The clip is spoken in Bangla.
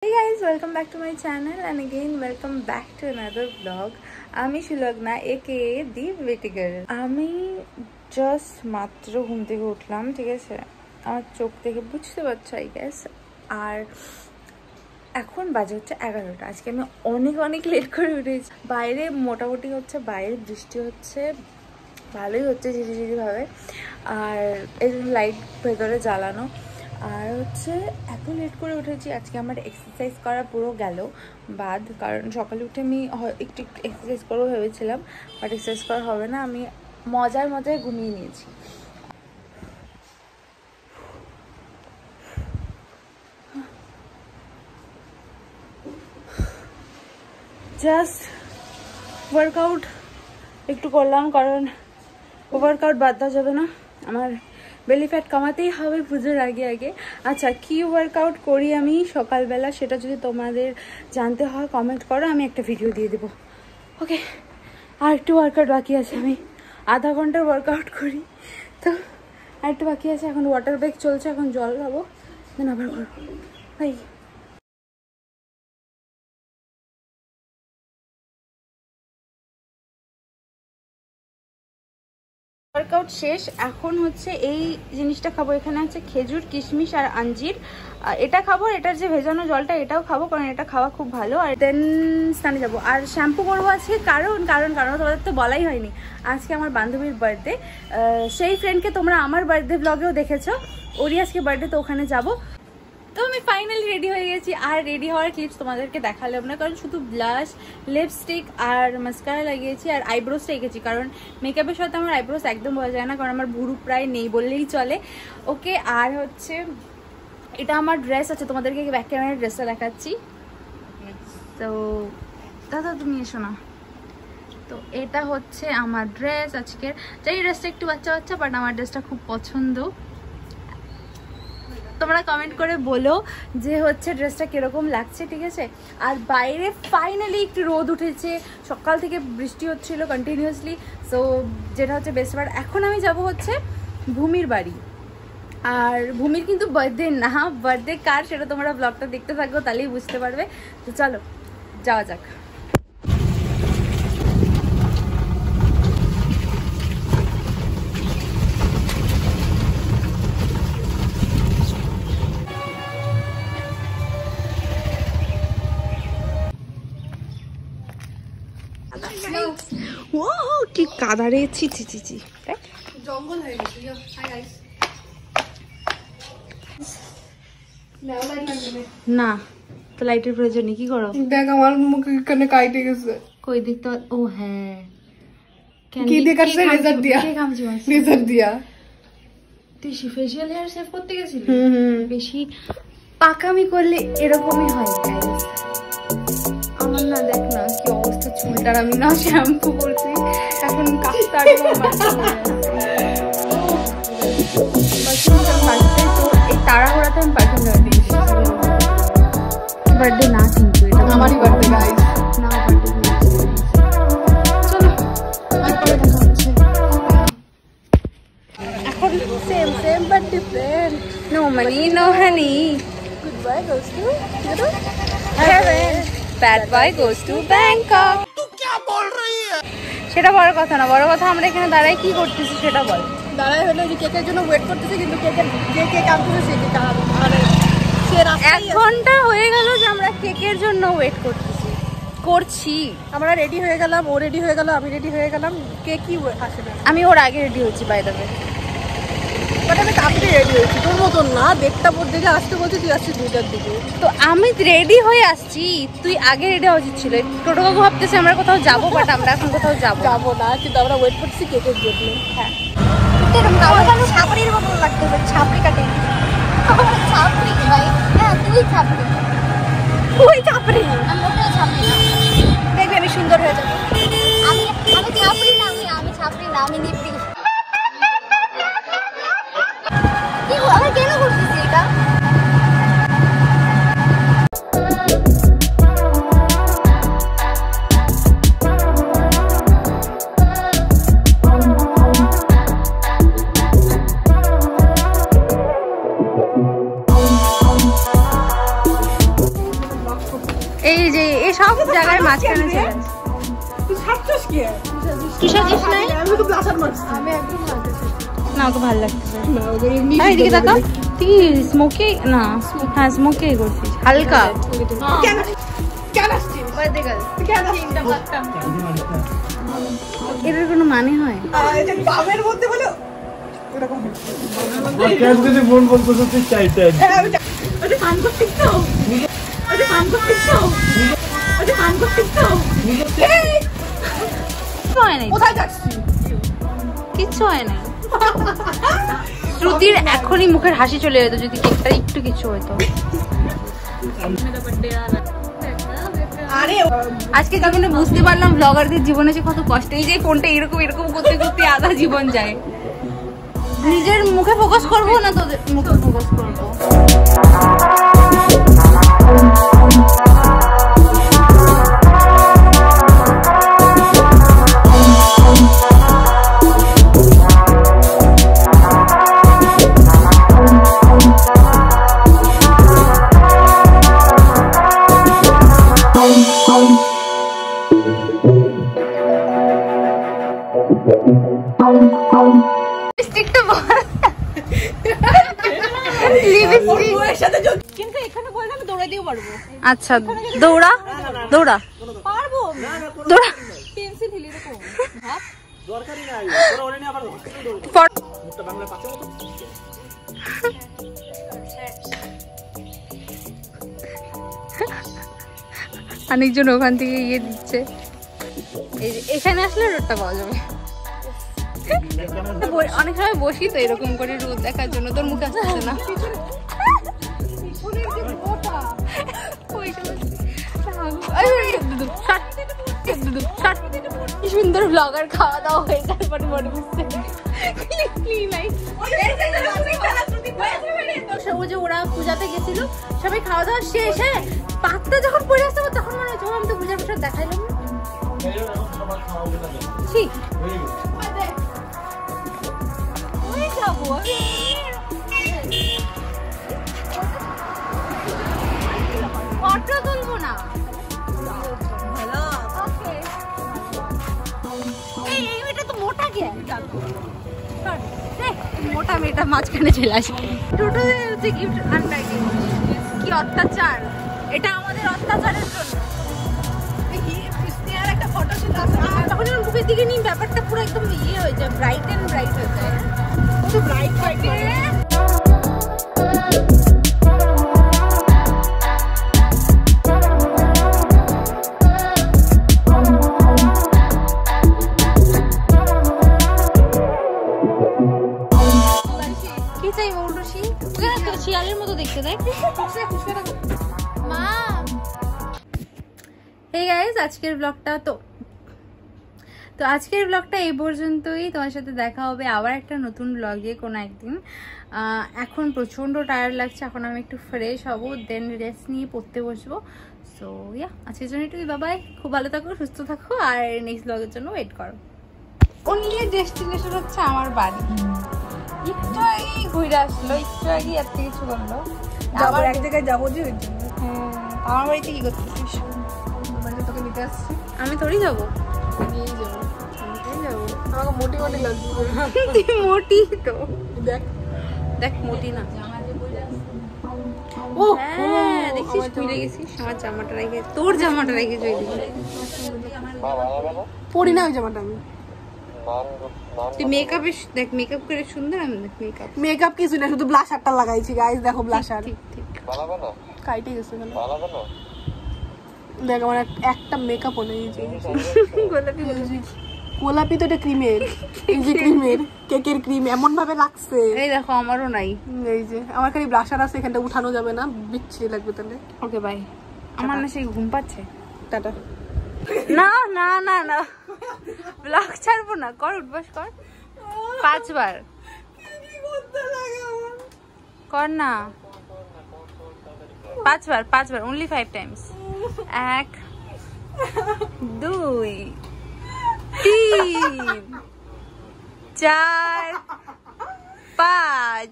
Hey guys, welcome back to my channel and again welcome back to another vlog. আমি Sulagna aka the Witty Girl. আমি জাস্ট মাত্র ঘুম থেকে উঠলাম, ঠিক আছে? আমার চোখ থেকে বুঝতে পারছো আই গেস। আর এখন বাজে হচ্ছে 11টা। আজকে আমি অনেক লেট করে উঠেছি। বাইরে মোটামুটি হচ্ছে, বাইরে বৃষ্টি হচ্ছে, ভালোই হচ্ছে ঝিরিঝিরি ভাবে। আর এই লাইট ভেতরে জ্বালানো। আর হচ্ছে এত লেট করে উঠেছি, আজকে আমার এক্সারসাইজ করা পুরো গেল বাদ। কারণ সকালে উঠে আমি একটু এক্সারসাইজ করবো ভেবেছিলাম, বাট এক্সারসাইজ করা হবে না। আমি মজায় ঘুমিয়ে নিয়েছি। জাস্ট ওয়ার্কআউট একটু করলাম, কারণ ওয়ার্কআউট বাদ দেওয়া যাবে না। আমার বেলি ফ্যাট কমাতেই হবে পুজোর আগে। আচ্ছা, কি ওয়ার্কআউট করি আমি সকালবেলা সেটা যদি তোমাদের জানতে হয় কমেন্ট করো, আমি একটা ভিডিও দিয়ে দেবো। ওকে, আর একটু ওয়ার্কআউট বাকি আছে। আমি আধা ঘন্টার ওয়ার্কআউট করি, তো আর একটু বাকি আছে। এখন ওয়াটার ব্রেক চলছে, এখন জল খাবো, দেন আবার করবো। বাই। ওয়ার্কআউট শেষ, এখন হচ্ছে এই জিনিসটা খাবো। এখানে আছে খেজুর, কিশমিশ আর আঞ্জির। এটা খাবো, এটার যে ভেজানো জলটা এটাও খাবো, কারণ এটা খাওয়া খুব ভালো। আর দেন স্নানে যাবো আর শ্যাম্পু করবো আজকে, কারণ তোমাদের তো বলাই হয়নি, আজকে আমার বান্ধবীর বার্থডে। সেই ফ্রেন্ডকে তোমরা আমার বার্থডে ব্লগেও দেখেছো, ওরই আজকে বার্থডে, তো ওখানে যাবো। তো আমি ফাইনালি রেডি হয়ে গেছি। আর রেডি হওয়ার ক্লিপস তোমাদেরকে দেখালাম না, কারণ শুধু ব্লাশ, লিপস্টিক আর মাস্কারা লাগিয়েছি আর আইব্রোসটা এঁকেছি। কারণ মেকআপের সাথে আমার আইব্রোস একদম বোঝা যায় না, কারণ আমার ভুরু প্রায় নেই বললেই চলে। ওকে, আর হচ্ছে এটা আমার ড্রেস আছে, তোমাদেরকে ব্যাক ক্যামেরার ড্রেসটা দেখাচ্ছি। তো দাদা তুমি এসো না। তো এটা হচ্ছে আমার ড্রেস আজকের। যাই, ড্রেসটা একটু বাচ্চা বাট আমার ড্রেসটা খুব পছন্দ। তোমরা কমেন্ট করে বলো যে হচ্ছে ড্রেসটা কিরকম লাগছে, ঠিক আছে? আর বাইরে ফাইনালি একটু রোদ উঠেছে, সকাল থেকে বৃষ্টি হচ্ছিল কন্টিনিউয়াসলি। সো যেটা হচ্ছে বেস্ট পার্ট। এখন আমি যাব হচ্ছে ভূমির বাড়ি। আর ভূমির কিন্তু বার্থডে না, বার্থডে কার সেটা তোমরা ব্লগটা দেখতে থাকো, তাহলেই বুঝতে পারবে। তো চলো যাওয়া যাক। কি কাদারে, ছি জঙ্গল হয়ে গেছে। না তো লাইটের প্রয়োজন নেই, কি করো? দেখ আমার মুখ এখানে কাইটে গেছে। কই দেখতে? ও হ্যাঁ, কি দেখাচ্ছে? রেজার দিয়া তুই ফেশিয়াল হেয়ার সেভ করতে গেছিলি? বেশি পাকামি করলে এরকমই হয়। আমার না, দেখ না কি অবস্থা চুলটার। আমি না শ্যাম্পু করছি, এখন কাস্টার্ড এই তাড়াহুড়াতে আমি পারফিউম ঢালতে গেছি। বার্থডে না, কিন্তু এটা আমারই বার্থডে গাইস। না, বার্থডে চলো তারপরে দেখা হচ্ছে। এখন same but different. No money no honey, good boy goes to heaven, bad boy goes to Bangkok. তুই কি বল রही है? সেটা বড় কথা না, বড় কথা আমরা এখানে দাঁড়াই কি করতেছি সেটা বল। দাঁড়াই হলো যে কেকের জন্য ওয়েট করতেছি, কিন্তু যে কেক আনতেছে সে কেক মানে সে 1 ঘন্টা হয়ে গেল যে আমরা কেকের জন্য ওয়েট করছি। আমরা রেডি হয়ে গেলাম, ও রেডি হয়ে গেল, আমি রেডি হয়ে গেলাম, কেকই আসে না। আমি ওর আগে রেডি হয়েছি বাই দ্য ওয়ে, বাট আমি তাড়াতাড়ি রেডি হয়েছি, তোর মতন না। 1:30 পর দিকে আসতে বলছি, তুই আসছিস 2টার দিকে। তো আমি রেডি হয়ে আসছি, তুই আগে রেডি হওয়া উচিত ছিল। টোটো কাকু ভাবতেছে আমরা কোথাও যাবো, বাট আমরা এখন কোথাও যাবো না, কিন্তু আমরা ওয়েট করছি কেকের জন্য। হ্যাঁ, ছাপড়ির মতন লাগতে হবে, ছাপড়ি কাটে। ছাপড়ি ভাই, হ্যাঁ তুই ছাপড়ি, দেখবি আমি সুন্দর হয়ে যাবো। আমি ছাপড়ি না, আমি ছাপড়ি না, আমি নিপড়ি। আমার কেন করছিস এটা? এই যে এই সব জায়গায় মাঝখানে চলে আসে। কি সাজিস নাই? না ওকে ভালো লাগছে না। এদিকে তাকাও, তুই স্মোকি না? হ্যাঁ স্মোকি করছিস হালকা। এটার কোনো মানে হয়? কিচ্ছু হয় না। শ্রুতির এখনই মুখের হাসি চলে যেত যদি কেকটা একটু কিছু হতো। আজকে জীবনে বুঝতে পারলাম ব্লগারদের জীবনে যে কত কষ্ট। এই যে ফোনটা এরকম এরকম করতে করতে আধা জীবন যায়। নিজের মুখে ফোকাস করবো না তোদের মুখে ফোকাস করবো। আচ্ছা দৌড়া দৌড়া দৌড়া। অনেকজন ওখান থেকে ইয়ে দিচ্ছে। এখানে আসলে রোদটা পাওয়া যাবে। অনেক সময় বসি তো এরকম করে রোদ দেখার জন্য। তোর মুখে আসছে না? কি সুন্দর ব্লগার খাওয়া দাওয়া হয়ে তারপরে মনে হচ্ছে সবুজে ওরা পূজাতে গেছিল, সবাই খাওয়া দাওয়া শেষে পাত্তা যখন পড়ে আসতে তখন মনে হচ্ছে আমি তো পূজার প্রসাদ দেখাইলাম না। ঠিক ফটো তুলবো না। এই মেয়েটা তো মোটা কে? মোটা মেয়েটা মাঝখানে চলে আসে। টোটো হচ্ছে গিফট আনপ্যাকিং। কি অত্যাচার! এটা আমাদের অত্যাচারের জন্য। একটা ফটো শুট আছে, তখন আমার বুকের দিকে নিয়ে ব্যাপারটা পুরো একদম ইয়ে হয়ে যায়, ব্রাইট এন্ড ব্রাইট হয়ে যায়। কত ব্রাইট ব্রাইট শিয়ালের মতো দেখতে দেখ। এই গাইস আজকের ব্লগটা তো আজকের ব্লগটা এই পর্যন্তই। তোমার সাথে দেখা হবে আবার একটা নতুন ব্লগে কোনো একদিন। এখন প্রচন্ড টায়ার্ড লাগছে, এখন আমি একটু ফ্রেশ হব, দেন রেস্ট নিয়ে পড়তে বসবো। সো আজকের জন্য একটু বাবাই। খুব ভালো থাকো, সুস্থ থাকো, আর নেক্সট ব্লগের জন্য ওয়েট করো। অনলি ডেস্টিনেশন হচ্ছে আমার বাড়ি। একটু আগেই ঘুরে আসলো, একটু আগেই এত কিছু করলো। আবার এক জায়গায় যাবো যে আমার বাড়িতে কি করতেছিস? তোকে নিতে আসছি। আমি তোরই যাবো, নিয়েই যাবো। আমাকে মোটি মোটি লাগছে। তুই মোটি তো দেখ দেখ, মোটি না। ও হ্যাঁ দেখছিস, ভুলে গেছিস আমার জামাটা রেখে, তোর জামাটা রেখে চলে পরি না ওই জামাটা। আমি তুই মেকআপে দেখ, মেকআপ করে সুন্দর। আমি দেখ মেকআপ কিছু না, শুধু ব্লাশারটা লাগাইছি গাইস। দেখো ব্লাশার ঠিক ঠিক কাইটে গেছে কেন দেখ। আমার একটা মেকআপ হলো এই যে গোলাপি গোলাপি, তো এটা ক্রিমের, এই যে ক্রিমের কেকের ক্রিম এমন ভাবে লাগছে। এই দেখো আমারও নাই। এই যে আমার খালি ব্লাশার আছে, এখানটা উঠানো যাবে না, বিচ্ছিরি লাগবে তাহলে। Okay bye. আমার না সেই ঘুম পাচ্ছে। টাটা। না না না না ব্লগ ছাড়বো না। কর উঠবাস কর 5 বার কর না। 5 বার only 5 times। 1 2 3 4 5